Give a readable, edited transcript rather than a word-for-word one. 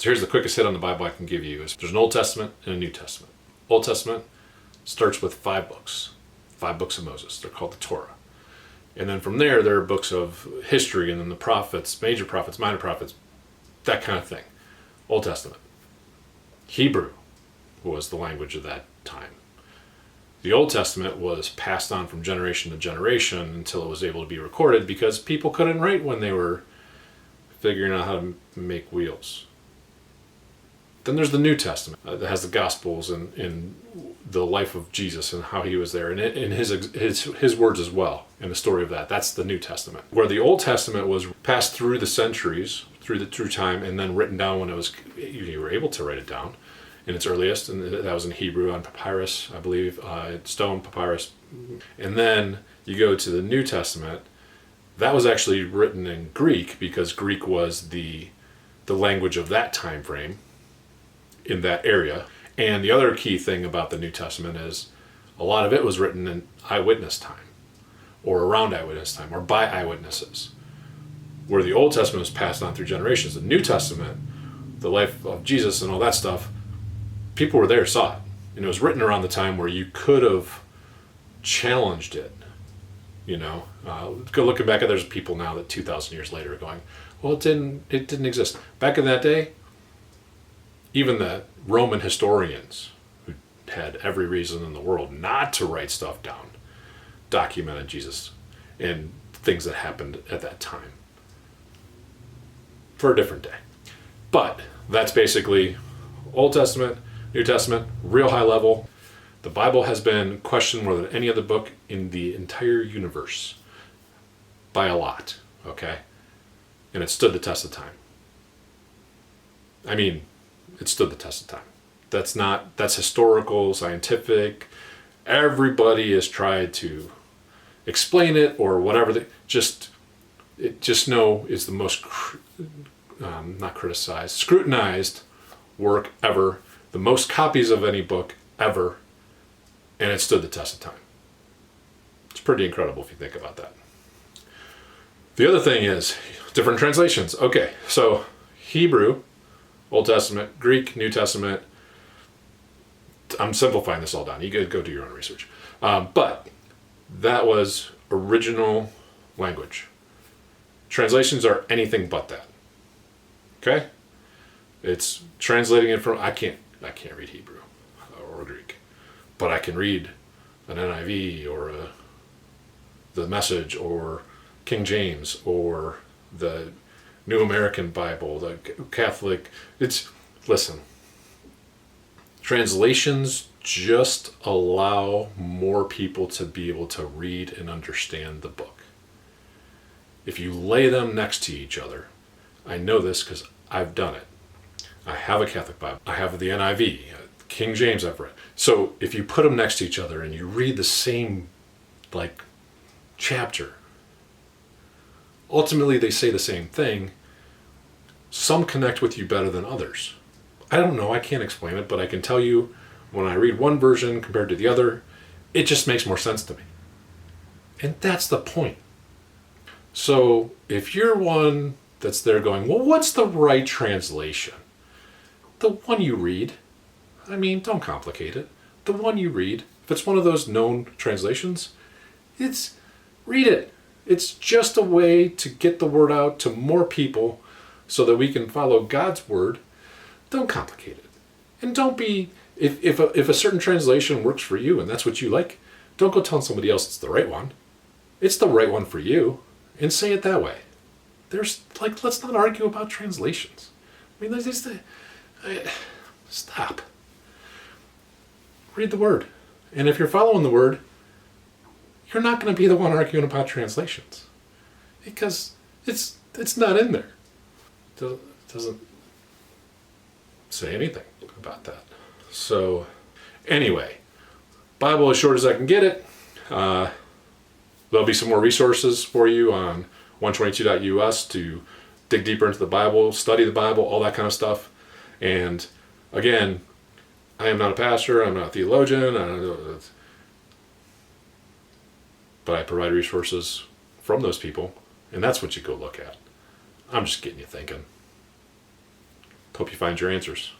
So here's the quickest hit on the Bible I can give you. Is there's an Old Testament and a New Testament. Old Testament starts with 5 books of Moses. They're called the Torah. And then from there are books of history, and then the prophets, major prophets, minor prophets, that kind of thing. Old Testament. Hebrew was the language of that time. The Old Testament was passed on from generation to generation until it was able to be recorded, because people couldn't write when they were figuring out how to make wheels. Then there's the New Testament that has the Gospels and the life of Jesus and how he was there, and his words as well, and the story of that. That's the New Testament. Where the Old Testament was passed through the centuries, through time, and then written down when you were able to write it down in its earliest, and that was in Hebrew on papyrus, I believe, stone papyrus. And then you go to the New Testament. That was actually written in Greek, because Greek was the language of that time frame in that area. And the other key thing about the New Testament is a lot of it was written in eyewitness time, or around eyewitness time, or by eyewitnesses. Where the Old Testament was passed on through generations. The New Testament, the life of Jesus and all that stuff, people were there, saw it. And it was written around the time where you could have challenged it. Go looking back at, there's people now that 2,000 years later are going, well, it didn't exist. Back in that day, even the Roman historians, who had every reason in the world not to write stuff down, documented Jesus and things that happened at that time for a different day. But that's basically Old Testament, New Testament, real high level. The Bible has been questioned more than any other book in the entire universe by a lot, okay? And it stood the test of time. I mean, it stood the test of time. That's historical, scientific. Everybody has tried to explain it or whatever. Just know it's the most, not criticized, scrutinized work ever. The most copies of any book ever. And it stood the test of time. It's pretty incredible if you think about that. The other thing is different translations. Okay, so Hebrew, Old Testament, Greek, New Testament. I'm simplifying this all down. You could go do your own research. But that was original language. Translations are anything but that. Okay? It's translating it from, I can't read Hebrew or Greek, but I can read an NIV or the Message or King James or the New American Bible, the Catholic. Listen, translations just allow more people to be able to read and understand the book. If you lay them next to each other, I know this because I've done it. I have a Catholic Bible. I have the NIV, King James I've read. So if you put them next to each other and you read the same, chapter, ultimately they say the same thing. Some connect with you better than others. I don't know, I can't explain it, but I can tell you when I read one version compared to the other, it just makes more sense to me. And that's the point. So if you're one that's there going, well, what's the right translation? The one you read. I mean, don't complicate it. The one you read, if it's one of those known translations, read it. It's just a way to get the word out to more people so that we can follow God's word. Don't complicate it. And don't be, if a certain translation works for you and that's what you like, don't go telling somebody else it's the right one. It's the right one for you, and say it that way. Let's not argue about translations. I mean, stop. Read the word. And if you're following the word, you're not going to be the one arguing about translations, because it's not in there. It doesn't say anything about that. So anyway, Bible as short as I can get it. There'll be some more resources for you on 122.us to dig deeper into the Bible, study the Bible, all that kind of stuff. And again, I am not a pastor, I'm not a theologian, but I provide resources from those people, and that's what you go look at. I'm just getting you thinking. Hope you find your answers.